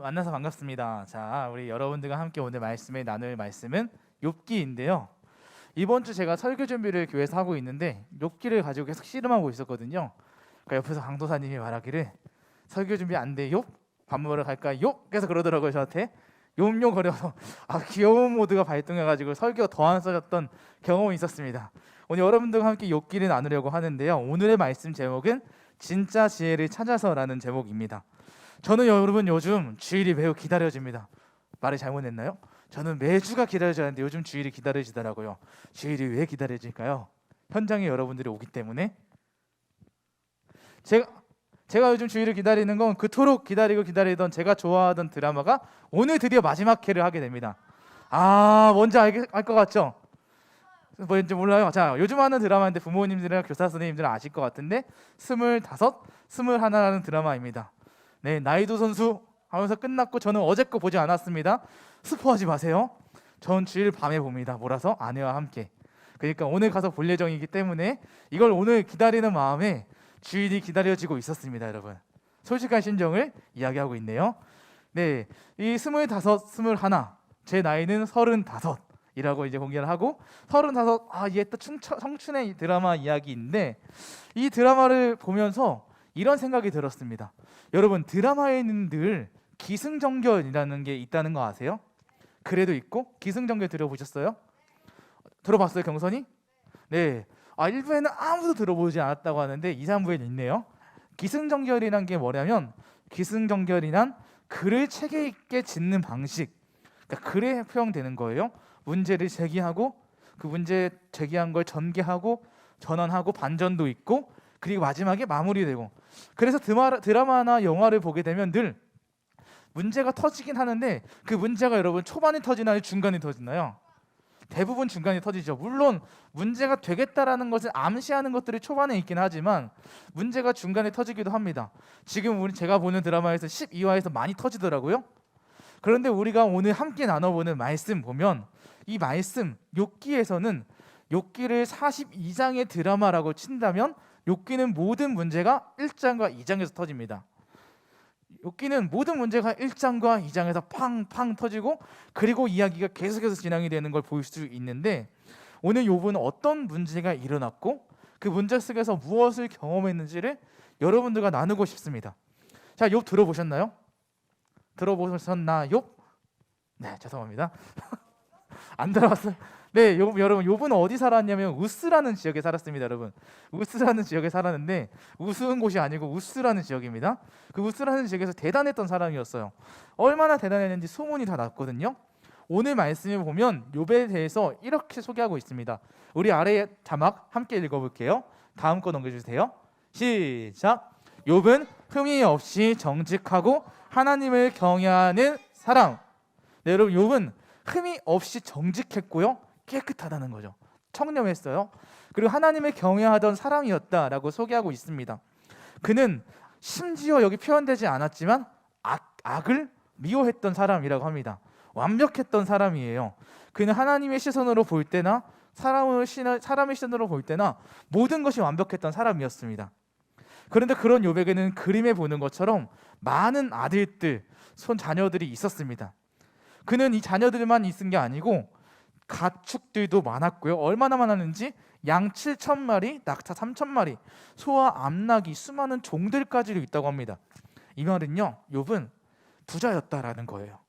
만나서 반갑습니다. 자, 우리 여러분들과 함께 오늘 말씀에 나눌 말씀은 욥기인데요. 이번 주 제가 설교 준비를 교회에서 하고 있는데 욥기를 가지고 계속 씨름하고 있었거든요. 그러니까 옆에서 강도사님이 말하기를 설교 준비 안 돼 욥? 밥 먹으러 갈까 욥? 계속 그러더라고요. 저한테 욥욕 거려서 귀여운 모드가 발동해가지고 설교가 더 안 써졌던 경험이 있었습니다. 오늘 여러분들과 함께 욥기를 나누려고 하는데요. 오늘의 말씀 제목은 진짜 지혜를 찾아서라는 제목입니다. 저는 여러분 요즘 주일이 매우 기다려집니다. 말을 잘못했나요? 저는 매주가 기다려져야 하는데 요즘 주일이 기다려지더라고요. 주일이 왜 기다려질까요? 현장에 여러분들이 오기 때문에. 제가 요즘 주일을 기다리는 건 그토록 기다리던 제가 좋아하던 드라마가 오늘 드디어 마지막 회를 하게 됩니다. 뭔지 알 것 같죠? 뭔지 몰라요. 자, 요즘 하는 드라마인데 부모님들이나 교사 선생님들은 아실 것 같은데 25, 21라는 드라마입니다. 네, 나이도 선수 하면서 끝났고 저는 어제 거 보지 않았습니다. 스포하지 마세요. 전 주일 밤에 봅니다. 몰아서 아내와 함께. 그러니까 오늘 가서 볼 예정이기 때문에 이걸 오늘 기다리는 마음에 주일이 기다려지고 있었습니다, 여러분. 솔직한 심정을 이야기하고 있네요. 네, 이 25, 21, 제 나이는 35이라고 이제 공개를 하고 35, 이게 또 청춘의 드라마 이야기인데 이 드라마를 보면서 이런 생각이 들었습니다. 여러분, 드라마에는 늘 기승전결이라는 게 있다는 거 아세요? 그래도 있고 기승전결 들어보셨어요? 들어봤어요, 경선이? 네. 1부에는 아무도 들어보지 않았다고 하는데 2, 3부에는 있네요. 기승전결이란 게 뭐냐면 기승전결이란 글을 체계 있게 짓는 방식. 그러니까 글에 표현되는 거예요. 문제를 제기하고 그 문제 제기한 걸 전개하고 전환하고 반전도 있고 그리고 마지막에 마무리되고. 그래서 드라마나 영화를 보게 되면 늘 문제가 터지긴 하는데 그 문제가 여러분 초반에 터지나요? 중간에 터지나요? 대부분 중간에 터지죠. 물론 문제가 되겠다라는 것을 암시하는 것들이 초반에 있긴 하지만 문제가 중간에 터지기도 합니다. 지금 제가 보는 드라마에서 12화에서 많이 터지더라고요. 그런데 우리가 오늘 함께 나눠보는 말씀 보면 이 말씀 욥기에서는 욥기를 42장의 드라마라고 친다면 욥기는 모든 문제가 1장과 2장에서 터집니다. 욥기는 모든 문제가 1장과 2장에서 팡팡 터지고 그리고 이야기가 계속해서 진행이 되는 걸 볼 수 있는데 오늘 욥은 어떤 문제가 일어났고 그 문제 속에서 무엇을 경험했는지를 여러분들과 나누고 싶습니다. 자, 욥 들어보셨나요? 들어보셨나요? 네, 죄송합니다. 안 들어봤어요. 네, 여러분, 욥은 어디 살았냐면 우스라는 지역에 살았습니다, 여러분. 우스라는 지역에 살았는데 우스운 곳이 아니고 우스라는 지역입니다. 그 우스라는 지역에서 대단했던 사람이었어요. 얼마나 대단했는지 소문이 다 났거든요. 오늘 말씀을 보면 욥에 대해서 이렇게 소개하고 있습니다. 우리 아래에 자막 함께 읽어볼게요. 다음 거 넘겨주세요. 시작. 욥은 흠이 없이 정직하고 하나님을 경외하는 사람. 네, 여러분, 욥은 흠이 없이 정직했고요, 깨끗하다는 거죠. 청렴했어요. 그리고 하나님을 경외하던 사람이었다라고 소개하고 있습니다. 그는 심지어 여기 표현되지 않았지만 악을 미워했던 사람이라고 합니다. 완벽했던 사람이에요. 그는 하나님의 시선으로 볼 때나 사람의 시선으로 볼 때나 모든 것이 완벽했던 사람이었습니다. 그런데 그런 욥에게는 그림에 보는 것처럼 많은 아들들, 자녀들이 있었습니다. 그는 이 자녀들만 있은 게 아니고 가축들도 많았고요. 얼마나 많았는지 양 7,000마리, 낙타 3,000마리, 소와 암낙이 수많은 종들까지도 있다고 합니다. 이 말은요, 욥은 부자였다라는 거예요.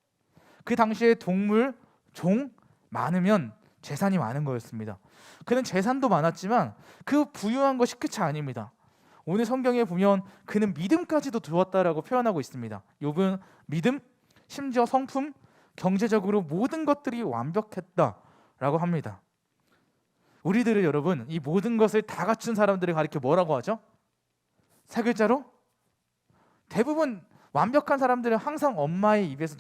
그 당시에 동물, 종 많으면 재산이 많은 거였습니다. 그는 재산도 많았지만 그 부유한 것이 끝이 아닙니다. 오늘 성경에 보면 그는 믿음까지도 두었다라고 표현하고 있습니다. 욥은 믿음, 심지어 성품, 경제적으로 모든 것들이 완벽했다라고 합니다. 우리들을 여러분 이 모든 것을 다 갖춘 사람들을 가리켜 뭐라고 하죠? 세 글자로? 대부분 완벽한 사람들은 항상 엄마의 입에서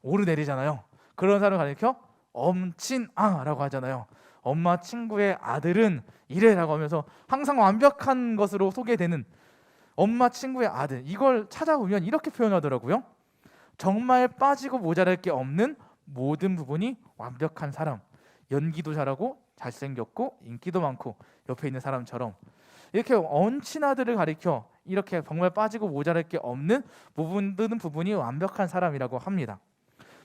오르내리잖아요. 그런 사람을 가리켜 엄친아라고 하잖아요. 엄마 친구의 아들은 이래라고 하면서 항상 완벽한 것으로 소개되는 엄마 친구의 아들, 이걸 찾아보면 이렇게 표현하더라고요. 정말 빠지고 모자랄 게 없는 모든 부분이 완벽한 사람. 연기도 잘하고 잘생겼고 인기도 많고 옆에 있는 사람처럼 이렇게 엄친아들을 가리켜 이렇게 정말 빠지고 모자랄 게 없는 모든 부분이 완벽한 사람이라고 합니다.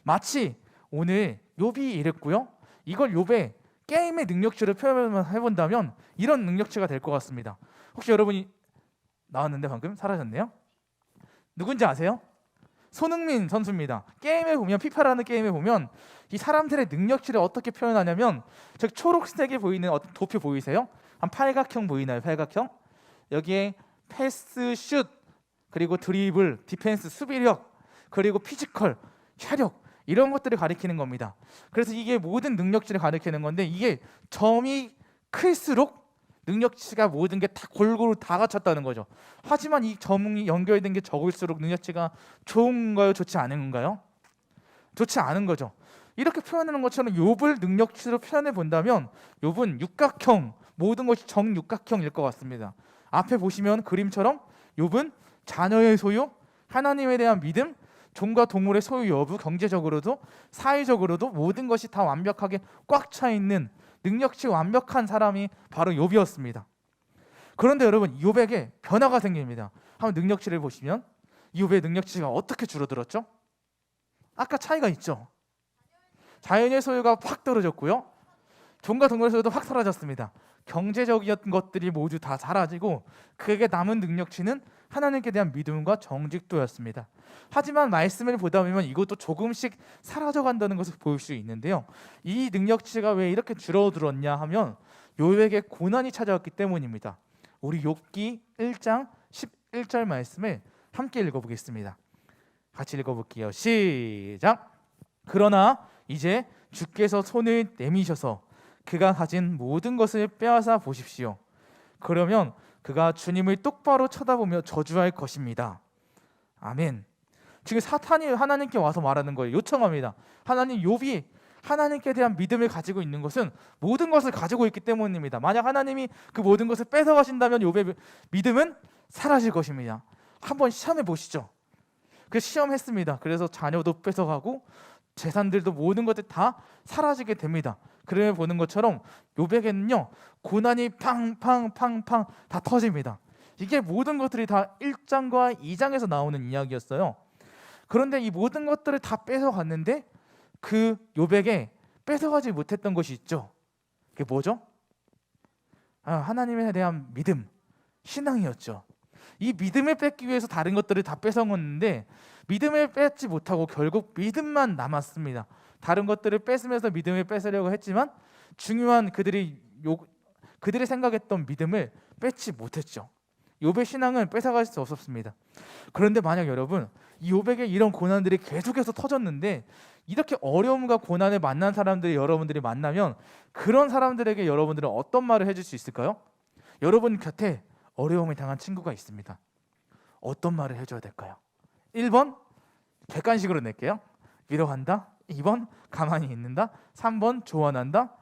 마치 오늘 욥이 이랬고요. 이걸 욥의 게임의 능력치를 표현해본다면 이런 능력치가 될 것 같습니다. 혹시 여러분이 나왔는데 방금 사라졌네요. 누군지 아세요? 손흥민 선수입니다. 게임에 보면 피파라는 게임에 보면 이 사람들의 능력치를 어떻게 표현하냐면 저 초록색에 보이는 도표 보이세요? 한 팔각형 보이나요? 팔각형? 여기에 패스, 슛, 그리고 드리블, 디펜스, 수비력, 그리고 피지컬, 체력 이런 것들을 가리키는 겁니다. 그래서 이게 모든 능력치를 가리키는 건데 이게 점이 클수록 능력치가 모든 게 다 골고루 다 갖췄다는 거죠. 하지만 이 점이 연결된 게 적을수록 능력치가 좋은가요? 좋지 않은 건가요? 좋지 않은 거죠. 이렇게 표현하는 것처럼 욥을 능력치로 표현해 본다면 욥은 육각형, 모든 것이 정육각형일 것 같습니다. 앞에 보시면 그림처럼 욥은 자녀의 소유, 하나님에 대한 믿음, 종과 동물의 소유 여부, 경제적으로도 사회적으로도 모든 것이 다 완벽하게 꽉 차 있는 능력치 완벽한 사람이 바로 욥이었습니다. 그런데 여러분, 욥에게 변화가 생깁니다. 한번 능력치를 보시면 욥의 능력치가 어떻게 줄어들었죠? 아까 차이가 있죠. 자연의 소유가 확 떨어졌고요, 종과 동물의 소유도 확 사라졌습니다. 경제적인 것들이 모두 다 사라지고 그에게 남은 능력치는 하나님께 대한 믿음과 정직도였습니다. 하지만 말씀을 보다 보면 이것도 조금씩 사라져간다는 것을 볼 수 있는데요, 이 능력치가 왜 이렇게 줄어들었냐 하면 욥에게 고난이 찾아왔기 때문입니다. 우리 욥기 1장 11절 말씀을 함께 읽어보겠습니다. 같이 읽어볼게요. 시작. 그러나 이제 주께서 손을 내미셔서 그가 가진 모든 것을 빼앗아 보십시오. 그러면 그가 주님을 똑바로 쳐다보며 저주할 것입니다. 아멘. 지금 사탄이 하나님께 와서 말하는 거예요. 요청합니다. 하나님, 욥이 하나님께 대한 믿음을 가지고 있는 것은 모든 것을 가지고 있기 때문입니다. 만약 하나님이 그 모든 것을 뺏어가신다면 욥의 믿음은 사라질 것입니다. 한번 시험해 보시죠. 그래서 시험했습니다. 그래서 자녀도 뺏어가고 재산들도 모든 것들 다 사라지게 됩니다. 그래 보는 것처럼 욥에게는요, 고난이 팡팡팡팡 다 터집니다. 이게 모든 것들이 다 1장과 2장에서 나오는 이야기였어요. 그런데 이 모든 것들을 다 뺏어갔는데 그 욥에게 뺏어가지 못했던 것이 있죠. 그게 뭐죠? 하나님에 대한 믿음, 신앙이었죠. 이 믿음을 뺏기 위해서 다른 것들을 다 뺏어갔는데 믿음을 뺏지 못하고 결국 믿음만 남았습니다. 다른 것들을 뺏으면서 믿음을 뺏으려고 했지만 중요한 그들이 생각했던 믿음을 뺏지 못했죠. 욥의 신앙은 뺏어갈 수 없었습니다. 그런데 만약 여러분, 이 욥에게 이런 고난들이 계속해서 터졌는데 이렇게 어려움과 고난을 만난 사람들이 여러분들이 만나면 그런 사람들에게 여러분들은 어떤 말을 해줄 수 있을까요? 여러분 곁에 어려움을 당한 친구가 있습니다. 어떤 말을 해줘야 될까요? 1번 객관식으로 낼게요. 위로한다. 2번 가만히 있는다. 3번 조언한다.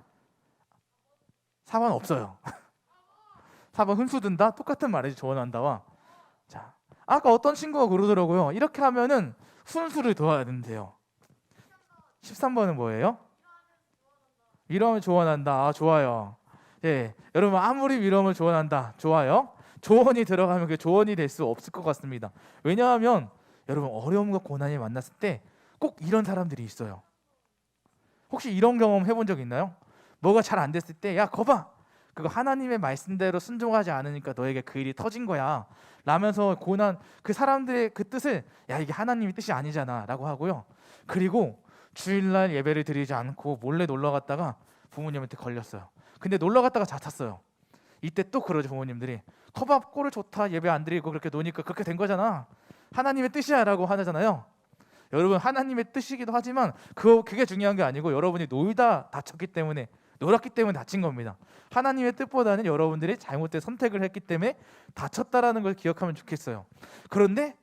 4번 없어요. 4번 훈수둔다. 똑같은 말이지, 조언한다와. 자, 아까 어떤 친구가 그러더라고요. 이렇게 하면은 훈수를 도와야 된대요. 13번은 뭐예요? 위로하면 조언한다. 좋아요. 예, 여러분 아무리 위로하면 조언한다. 좋아요. 조언이 들어가면 그 조언이 될 수 없을 것 같습니다. 왜냐하면 여러분 어려움과 고난이 만났을 때 꼭 이런 사람들이 있어요. 혹시 이런 경험 해본 적 있나요? 뭐가 잘 안 됐을 때, 야 거봐, 그거 하나님의 말씀대로 순종하지 않으니까 너에게 그 일이 터진 거야 라면서 고난, 그 사람들의 그 뜻을, 야 이게 하나님의 뜻이 아니잖아 라고 하고요, 그리고 주일날 예배를 드리지 않고 몰래 놀러 갔다가 부모님한테 걸렸어요. 근데 놀러 갔다가 잡혔어요. 이때 또 그러죠. 부모님들이 거봐, 꼴을 좋다, 예배 안 드리고 그렇게 노니까 그렇게 된 거잖아, 하나님의 뜻이야 라고 하잖아요. 여러분, 하나님의 뜻이기도 하지만 그게 중요한 게 아니고 여러분이 놀다 다쳤기 때문에, 놀았기 때문에 다친 겁니다. 하나님의 뜻보다는 여러분들이 잘못된 선택을 했기 때문에 다쳤다라는 걸 기억하면 좋겠어요. 그런데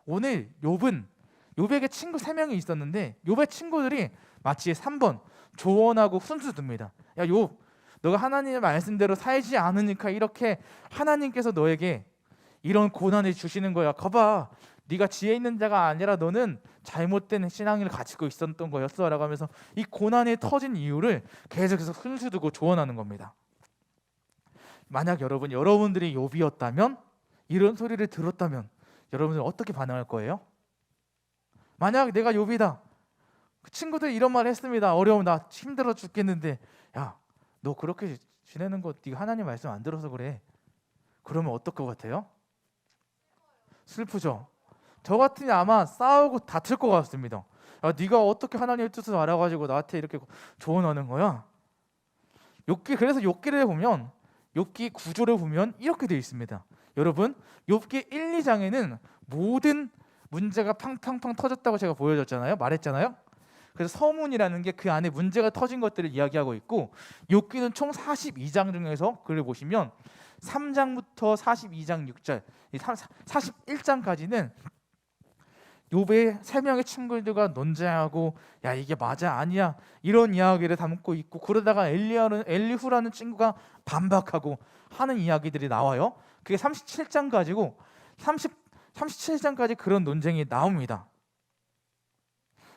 오늘 욥에게 친구 3명이 있었는데 욥의 친구들이 마치 3번 조언하고 훈수 둡니다. 야 욥, 너가 하나님의 말씀대로 살지 않으니까 이렇게 하나님께서 너에게 이런 고난을 주시는 거야. 거봐, 네가 지혜 있는 자가 아니라 너는 잘못된 신앙을 가지고 있었던 거였어 라고 하면서 이 고난이 터진 이유를 계속해서 훈수 두고 조언하는 겁니다. 만약 여러분들이 욥이었다면, 이런 소리를 들었다면 여러분들은 어떻게 반응할 거예요? 만약 내가 욥이다, 그 친구들이 이런 말을 했습니다. 어려움, 나 힘들어 죽겠는데, 야 너 그렇게 지내는 거 네가 하나님 말씀 안 들어서 그래. 그러면 어떨 것 같아요? 슬프죠. 저 같으면 아마 싸우고 다툴 것 같습니다. 야, 네가 어떻게 하나님의 뜻을 알아가지고 나한테 이렇게 조언하는 거야? 그래서 욥기를 보면, 욥기 구조를 보면 이렇게 되어 있습니다. 여러분, 욥기 1, 2장에는 모든 문제가 팡팡팡 터졌다고 제가 말했잖아요. 그래서 서문이라는 게 그 안에 문제가 터진 것들을 이야기하고 있고, 욥기는 총 42장 중에서 글을 보시면 3장부터 42장 6절, 41장까지는 욥의 세 명의 친구들과 논쟁하고 야 이게 맞아 아니야 이런 이야기를 담고 있고, 그러다가 엘리후라는 친구가 반박하고 하는 이야기들이 나와요. 그게 37장 가지고 37장까지 그런 논쟁이 나옵니다.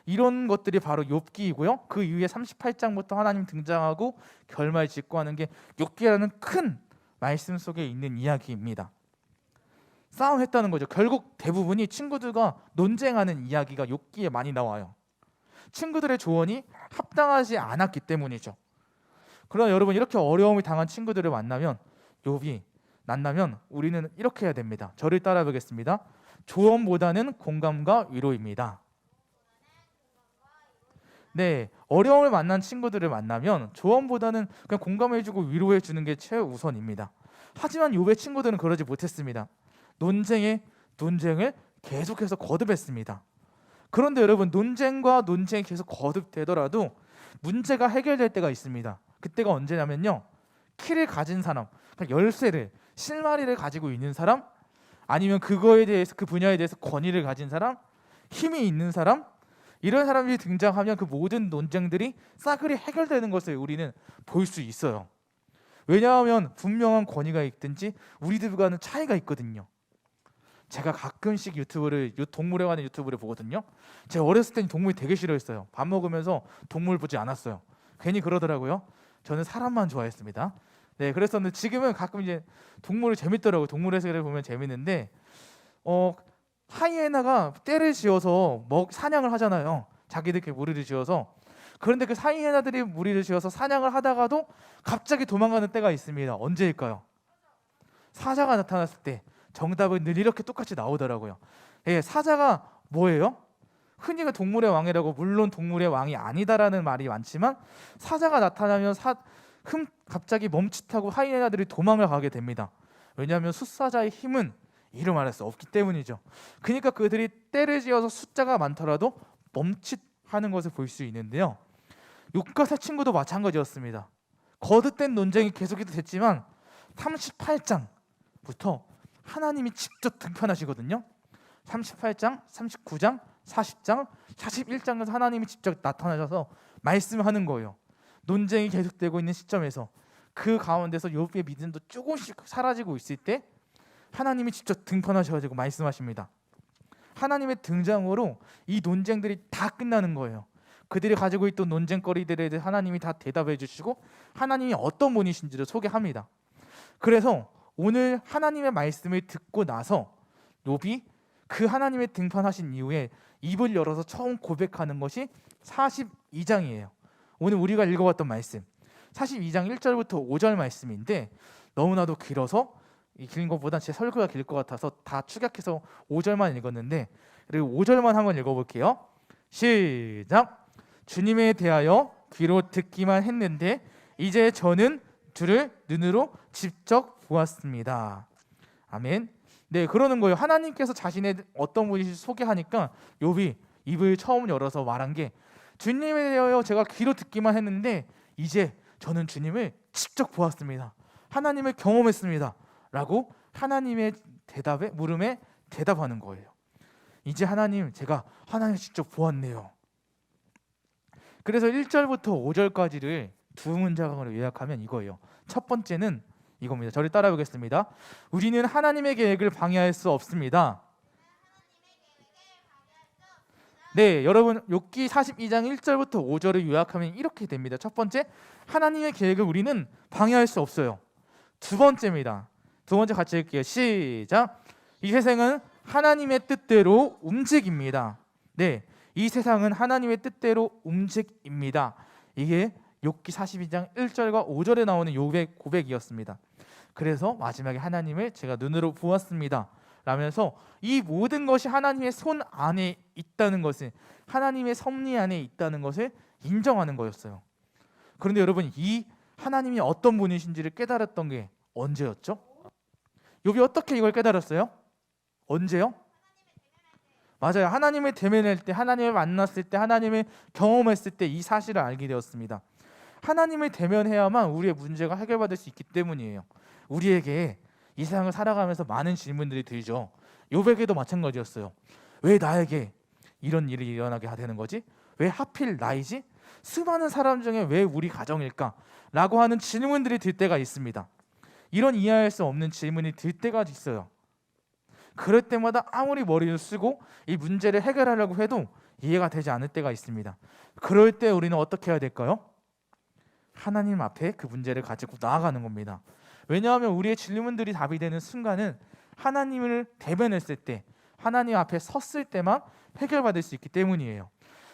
이런 것들이 바로 욥기이고요. 그 이후에 38장부터 하나님 등장하고 결말 짓고 하는 게 욥기라는 큰 말씀 속에 있는 이야기입니다. 싸움했다는 거죠. 결국 대부분이 친구들과 논쟁하는 이야기가 욥기에 많이 나와요. 친구들의 조언이 합당하지 않았기 때문이죠. 그러나 여러분, 이렇게 어려움을 당한 친구들을 만나면, 욥이 만나면 우리는 이렇게 해야 됩니다. 저를 따라 보겠습니다. 조언보다는 공감과 위로입니다. 네, 어려움을 만난 친구들을 만나면 조언보다는 그냥 공감해주고 위로해주는 게 최우선입니다. 하지만 욥의 친구들은 그러지 못했습니다. 논쟁을 계속해서 거듭했습니다. 그런데 여러분, 논쟁과 논쟁이 계속 거듭되더라도 문제가 해결될 때가 있습니다. 그때가 언제냐면요, 키를 가진 사람, 열쇠를, 실마리를 가지고 있는 사람, 아니면 그거에 대해서, 그 분야에 대해서 권위를 가진 사람, 힘이 있는 사람, 이런 사람들이 등장하면 그 모든 논쟁들이 싸그리 해결되는 것을 우리는 볼 수 있어요. 왜냐하면 분명한 권위가 있든지 우리들과는 차이가 있거든요. 제가 가끔씩 동물에 관한 유튜브를 보거든요. 제가 어렸을 때는 동물 되게 싫어했어요. 밥 먹으면서 동물 보지 않았어요. 괜히 그러더라고요. 저는 사람만 좋아했습니다. 네, 그랬었는데 지금은 가끔 이제 동물이 재밌더라고요. 동물에서를 보면 재밌는데, 하이에나가 떼를 지어서 사냥을 하잖아요. 자기들끼리 무리를 지어서. 그런데 그 하이에나들이 무리를 지어서 사냥을 하다가도 갑자기 도망가는 때가 있습니다. 언제일까요? 사자가 나타났을 때. 정답은 늘 이렇게 똑같이 나오더라고요. 예, 사자가 뭐예요? 흔히가 동물의 왕이라고, 물론 동물의 왕이 아니다라는 말이 많지만, 사자가 나타나면 갑자기 멈칫하고 하이에나들이 도망을 가게 됩니다. 왜냐하면 숫사자의 힘은 이루 말할 수 없기 때문이죠. 그러니까 그들이 떼를 지어서 숫자가 많더라도 멈칫하는 것을 볼 수 있는데요, 욥과 새 친구도 마찬가지였습니다. 거듭된 논쟁이 계속해서 됐지만 38장부터 하나님이 직접 등판하시거든요. 38장, 39장, 40장, 41장에서 하나님이 직접 나타나셔서 말씀하는 거예요. 논쟁이 계속되고 있는 시점에서, 그 가운데서 욥의 믿음도 조금씩 사라지고 있을 때 하나님이 직접 등판하셔가지고 말씀하십니다. 하나님의 등장으로 이 논쟁들이 다 끝나는 거예요. 그들이 가지고 있던 논쟁거리들에 대해 하나님이 다 대답해 주시고 하나님이 어떤 분이신지를 소개합니다. 그래서 오늘 하나님의 말씀을 듣고 나서 욥이 그 하나님의 등판하신 이후에 입을 열어서 처음 고백하는 것이 42장이에요. 오늘 우리가 읽어봤던 말씀 42장 1절부터 5절 말씀인데, 너무나도 길어서 긴 것보다 제 설교가 길 것 같아서 다 축약해서 5절만 읽었는데, 그리고 5절만 한번 읽어볼게요. 시작. 주님에 대하여 귀로 듣기만 했는데 이제 저는 주를 눈으로 직접 보았습니다. 아멘. 네, 그러는 거예요. 하나님께서 자신의 어떤 분인지 소개하니까 욥이 입을 처음 열어서 말한 게, 주님에 대하여 제가 귀로 듣기만 했는데 이제 저는 주님을 직접 보았습니다. 하나님을 경험했습니다. 라고 하나님의 물음에 대답하는 거예요. 이제 하나님, 제가 하나님을 직접 보았네요. 그래서 1절부터 5절까지를 두 문장으로 요약하면 이거예요. 첫 번째는 이겁니다. 저를 따라보겠습니다. 우리는 하나님의 계획을 방해할 수 없습니다. 네, 여러분, 욥기 42장 1절부터 5절을 요약하면 이렇게 됩니다. 첫 번째, 하나님의 계획을 우리는 방해할 수 없어요. 두 번째입니다. 두 번째 같이 읽게요. 시작. 이 세상은 하나님의 뜻대로 움직입니다. 네, 이 세상은 하나님의 뜻대로 움직입니다. 이게 욥기 42장 1절과 5절에 나오는 욥의 고백이었습니다. 그래서 마지막에 하나님을 제가 눈으로 보았습니다 라면서 이 모든 것이 하나님의 손 안에 있다는 것을, 하나님의 섭리 안에 있다는 것을 인정하는 거였어요. 그런데 여러분, 이 하나님이 어떤 분이신지를 깨달았던 게 언제였죠? 욥이 어떻게 이걸 깨달았어요? 언제요? 맞아요. 하나님을 대면할 때, 하나님을 만났을 때, 하나님을 경험했을 때 이 사실을 알게 되었습니다. 하나님을 대면해야만 우리의 문제가 해결받을 수 있기 때문이에요. 우리에게 이 세상을 살아가면서 많은 질문들이 들죠. 욥에게도 마찬가지였어요. 왜 나에게 이런 일이 일어나게 되는 거지? 왜 하필 나이지? 수많은 사람 중에 왜 우리 가정일까? 라고 하는 질문들이 들 때가 있습니다. 이런 이해할 수 없는 질문이 들 때가 있어요. 그럴 때마다 아무리 머리를 쓰고 이 문제를 해결하려고 해도 이해가 되지 않을 때가 있습니다. 그럴 때 우리는 어떻게 해야 될까요? 하나님 앞에 그 문제를 가지고 나아가는 겁니다. 왜냐하면 우리의 질문들이 답이 되는 순간은 하나님을 대면했을 때, 하나님 앞에 섰을 때만 해결받을 수 있기 때문이에요.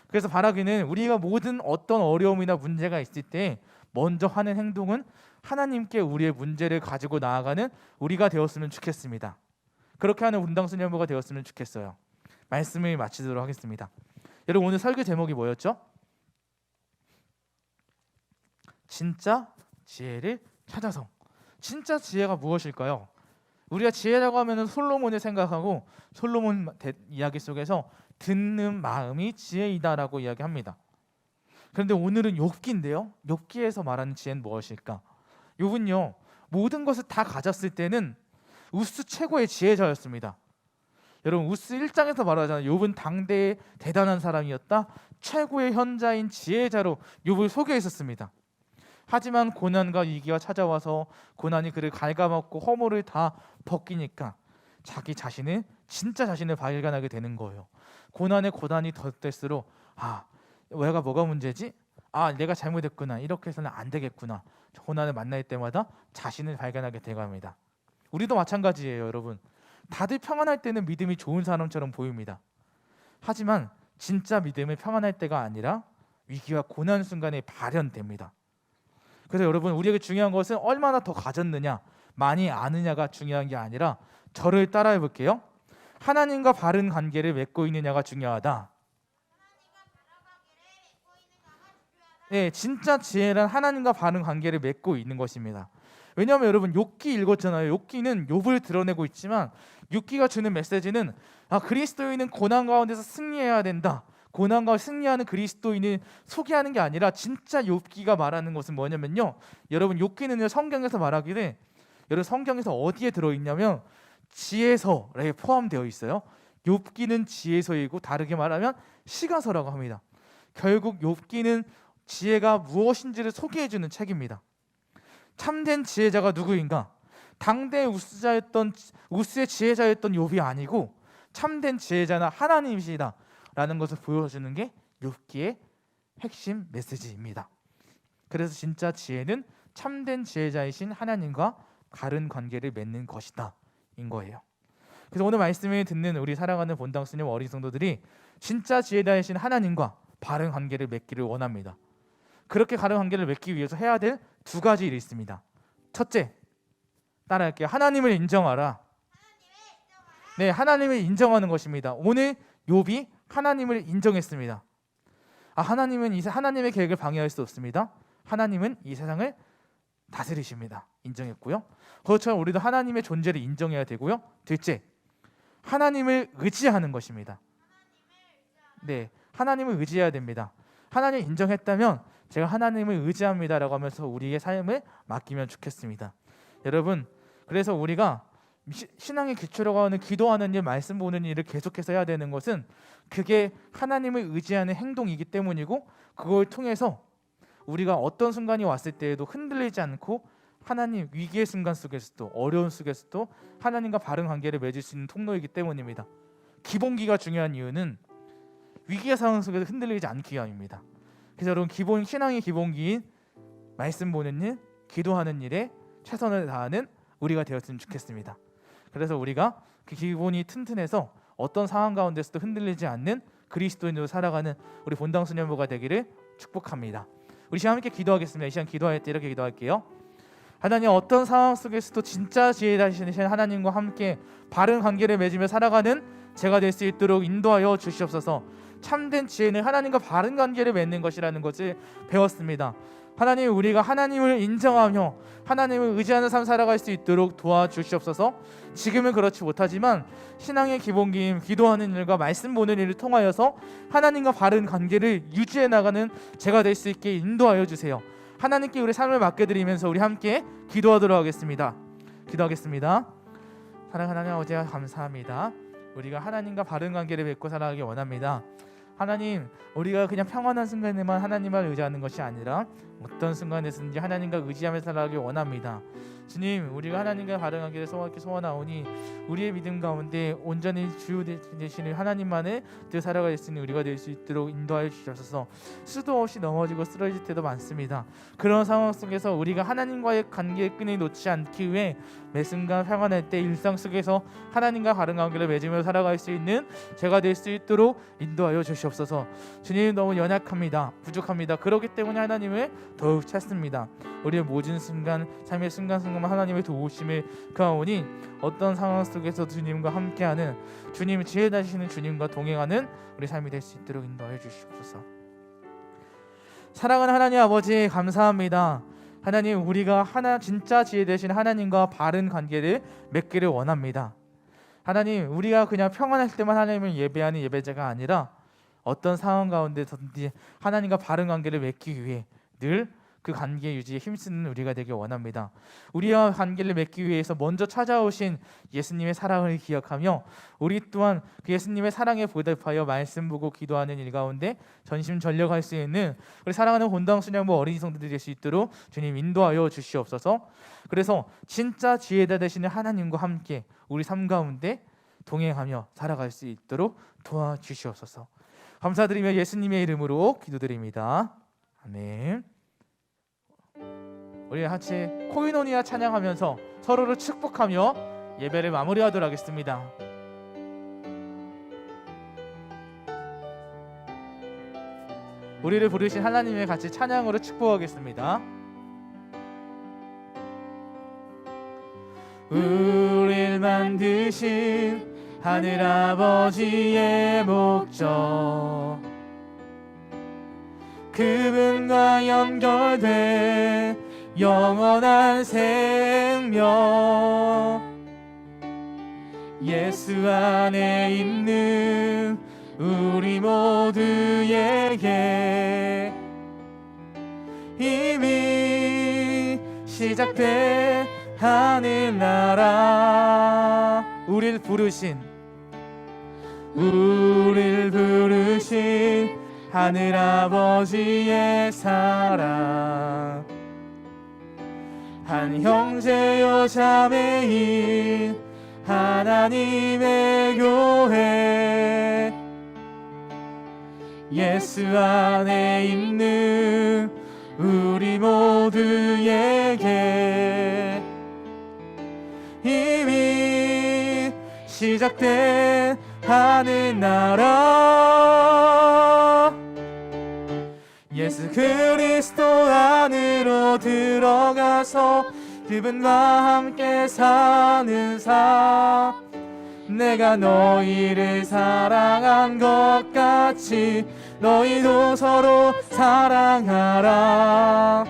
그래서 바라기는 우리가 모든 어떤 어려움이나 문제가 있을 때 먼저 하는 행동은 하나님께 우리의 문제를 가지고 나아가는 우리가 되었으면 좋겠습니다. 그렇게 하는 운당수녀부가 되었으면 좋겠어요. 말씀을 마치도록 하겠습니다. 여러분, 오늘 설교 제목이 뭐였죠? 진짜 지혜를 찾아서. 진짜 지혜가 무엇일까요? 우리가 지혜라고 하면 솔로몬을 생각하고 솔로몬 이야기 속에서 듣는 마음이 지혜이다라고 이야기합니다. 그런데 오늘은 욥기인데요. 욥기에서 말하는 지혜는 무엇일까? 욥은요, 모든 것을 다 가졌을 때는 우스 최고의 지혜자였습니다. 여러분, 우스 1장에서 말하잖아요. 욥은 당대의 대단한 사람이었다. 최고의 현자인 지혜자로 욥을 소개했었습니다. 하지만 고난과 위기가 찾아와서 고난이 그를 갉아먹고 허물을 다 벗기니까 자기 자신을, 진짜 자신을 발견하게 되는 거예요. 고난에 고난이 덧댈수록 내가 뭐가 문제지? 내가 잘못했구나. 이렇게 해서는 안 되겠구나. 고난을 만날 때마다 자신을 발견하게 되갑니다. 우리도 마찬가지예요, 여러분. 다들 평안할 때는 믿음이 좋은 사람처럼 보입니다. 하지만 진짜 믿음은 평안할 때가 아니라 위기와 고난 순간에 발현됩니다. 그래서 여러분, 우리에게 중요한 것은 얼마나 더 가졌느냐, 많이 아느냐가 중요한 게 아니라 저를 따라해 볼게요. 하나님과 바른 관계를 맺고 있느냐가 중요하다. 네, 진짜 지혜란 하나님과 바른 관계를 맺고 있는 것입니다. 왜냐하면 여러분, 욥기 읽었잖아요. 욥기는 욥을 드러내고 있지만 욥기가 주는 메시지는 그리스도인은 고난 가운데서 승리해야 된다. 고난과 승리하는 그리스도인을 소개하는 게 아니라 진짜 욥기가 말하는 것은 뭐냐면요. 여러분, 욥기는 성경에서 말하기를, 여러분, 성경에서 어디에 들어있냐면 지혜서에 포함되어 있어요. 욥기는 지혜서이고 다르게 말하면 시가서라고 합니다. 결국 욥기는 지혜가 무엇인지를 소개해주는 책입니다. 참된 지혜자가 누구인가? 당대 우스의 지혜자였던 욥이 아니고 참된 지혜자는 하나님이시다 라는 것을 보여주는 게 욥기의 핵심 메시지입니다. 그래서 진짜 지혜는 참된 지혜자이신 하나님과 바른 관계를 맺는 것이다 인 거예요. 그래서 오늘 말씀을 듣는 우리 사랑하는 본당 수녀 어린 성도들이 진짜 지혜자이신 하나님과 바른 관계를 맺기를 원합니다. 그렇게 바른 관계를 맺기 위해서 해야 될 두 가지 일이 있습니다. 첫째, 따라할게요. 하나님을 인정하라. 네, 하나님을 인정하는 것입니다. 오늘 욥이 하나님을 인정했습니다. 하나님은 하나님의 계획을 방해할 수 없습니다. 하나님은 이 세상을 다스리십니다. 인정했고요. 그렇지만 우리도 하나님의 존재를 인정해야 되고요. 둘째, 하나님을 의지하는 것입니다. 네, 하나님을 의지해야 됩니다. 하나님을 인정했다면 제가 하나님을 의지합니다라고 하면서 우리의 삶을 맡기면 좋겠습니다. 여러분, 그래서 우리가 신앙의 기초라고 하는 기도하는 일, 말씀 보는 일을 계속해서 해야 되는 것은 그게 하나님을 의지하는 행동이기 때문이고, 그걸 통해서 우리가 어떤 순간이 왔을 때에도 흔들리지 않고 하나님, 위기의 순간 속에서도, 어려운 속에서도 하나님과 바른 관계를 맺을 수 있는 통로이기 때문입니다. 기본기가 중요한 이유는 위기의 상황 속에서 흔들리지 않기 위함입니다. 그래서 여러분, 신앙의 기본기인 말씀 보는 일, 기도하는 일에 최선을 다하는 우리가 되었으면 좋겠습니다. 그래서 우리가 그 기본이 튼튼해서 어떤 상황 가운데서도 흔들리지 않는 그리스도인으로 살아가는 우리 본당 수녀부가 되기를 축복합니다. 우리 시간 함께 기도하겠습니다. 이 시간 기도할 때 이렇게 기도할게요. 하나님, 어떤 상황 속에서도 진짜 지혜자이신 하나님과 함께 바른 관계를 맺으며 살아가는 제가 될 수 있도록 인도하여 주시옵소서. 참된 지혜는 하나님과 바른 관계를 맺는 것이라는 것을 배웠습니다. 하나님, 우리가 하나님을 인정하며 하나님을 의지하는 삶 살아갈 수 있도록 도와주시옵소서. 지금은 그렇지 못하지만 신앙의 기본기인 기도하는 일과 말씀 보는 일을 통하여서 하나님과 바른 관계를 유지해 나가는 제가 될 수 있게 인도하여 주세요. 하나님께 우리 삶을 맡겨드리면서 우리 함께 기도하도록 하겠습니다. 기도하겠습니다. 사랑하는 하나님 아버지, 감사합니다. 우리가 하나님과 바른 관계를 맺고 살아가기 원합니다. 하나님, 우리가 그냥 평안한 순간에만 하나님을 의지하는 것이 아니라 어떤 순간에서든지 하나님과 의지하며 살아가기 원합니다. 주님, 우리가 하나님과 바른 관계를 소원하오니 우리의 믿음 가운데 온전히 주요 되시는 하나님만을 늘 살아갈 수 있는 우리가 될 수 있도록 인도하여 주시옵소서. 수도 없이 넘어지고 쓰러질 때도 많습니다. 그런 상황 속에서 우리가 하나님과의 관계의 끈을 놓지 않기 위해 매 순간 평안할 때 일상 속에서 하나님과 바른 관계를 맺으며 살아갈 수 있는 제가 될 수 있도록 인도하여 주시옵소서. 주님, 너무 연약합니다. 부족합니다. 그렇기 때문에 하나님을 더욱 찾습니다. 우리의 모든 순간, 삶의 순간순간만 하나님의 도우심을 구하오니 어떤 상황 속에서 주님과 함께하는, 주님 지혜 다시는 주님과 동행하는 우리 삶이 될 수 있도록 인도하여 주시옵소서. 사랑하는 하나님 아버지, 감사합니다. 하나님, 우리가 진짜 지혜 되신 하나님과 바른 관계를 맺기를 원합니다. 하나님, 우리가 그냥 평안할 때만 하나님을 예배하는 예배자가 아니라 어떤 상황 가운데서든지 하나님과 바른 관계를 맺기 위해 늘 그 관계 유지에 힘쓰는 우리가 되길 원합니다. 우리와 관계를 맺기 위해서 먼저 찾아오신 예수님의 사랑을 기억하며 우리 또한 그 예수님의 사랑에 보답하여 말씀 보고 기도하는 일 가운데 전심전력할 수 있는 우리 사랑하는 본당 순양부 어린이 성도들이 될 수 있도록 주님 인도하여 주시옵소서. 그래서 진짜 지혜자 되시는 하나님과 함께 우리 삶 가운데 동행하며 살아갈 수 있도록 도와주시옵소서. 감사드리며 예수님의 이름으로 기도드립니다. 아멘. 우리 같이 코이노니아 찬양하면서 서로를 축복하며 예배를 마무리하도록 하겠습니다. 우리를 부르신 하나님을 같이 찬양으로 축복하겠습니다. 우리를 만드신 하늘아버지의 목적, 그분과 연결된 영원한 생명, 예수 안에 있는 우리 모두에게 이미 시작된 하늘나라, 우릴 부르신 하늘아버지의 사랑, 한 형제여 자매인 하나님의 교회, 예수 안에 있는 우리 모두에게 이미 시작된 하늘나라, 예수 그리스도 안으로 들어가서 그분과 함께 사는 삶, 내가 너희를 사랑한 것 같이 너희도 서로 사랑하라.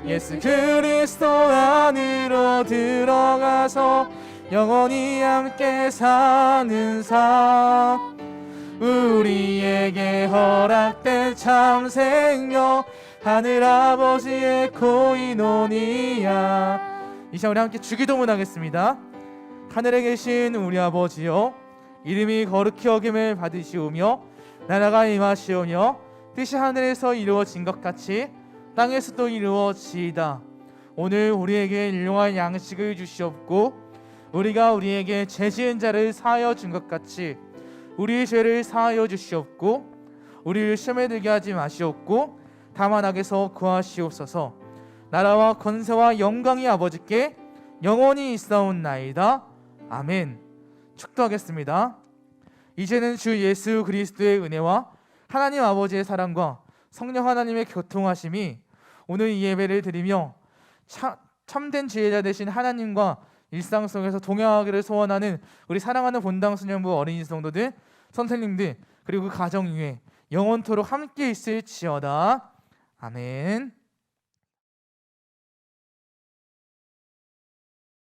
예수 그리스도 안으로 들어가서 영원히 함께 사는 삶, 우리에게 허락된 참 생명, 하늘아버지의 코이노니아. 이 시간 우리 함께 주기도문 하겠습니다. 하늘에 계신 우리 아버지여, 이름이 거룩히 여김을 받으시오며 나라가 임하시오며 뜻이 하늘에서 이루어진 것 같이 땅에서도 이루어지이다. 오늘 우리에게 일용할 양식을 주시옵고 우리가 우리에게 죄 지은 자를 사하여 준 것 같이 우리의 죄를 사하여 주시옵고 우리를 시험에 들게 하지 마시옵고 다만 악에서 구하시옵소서. 나라와 권세와 영광이 아버지께 영원히 있사옵나이다. 아멘. 축도하겠습니다. 이제는 주 예수 그리스도의 은혜와 하나님 아버지의 사랑과 성령 하나님의 교통하심이 오늘 이 예배를 드리며 참된 지혜자 되신 하나님과 일상 속에서 동행하기를 소원하는 우리 사랑하는 본당 수녀부 어린이 성도들, 선생님들, 그리고 그 가정 위에 영원토록 함께 있을지어다. 아멘.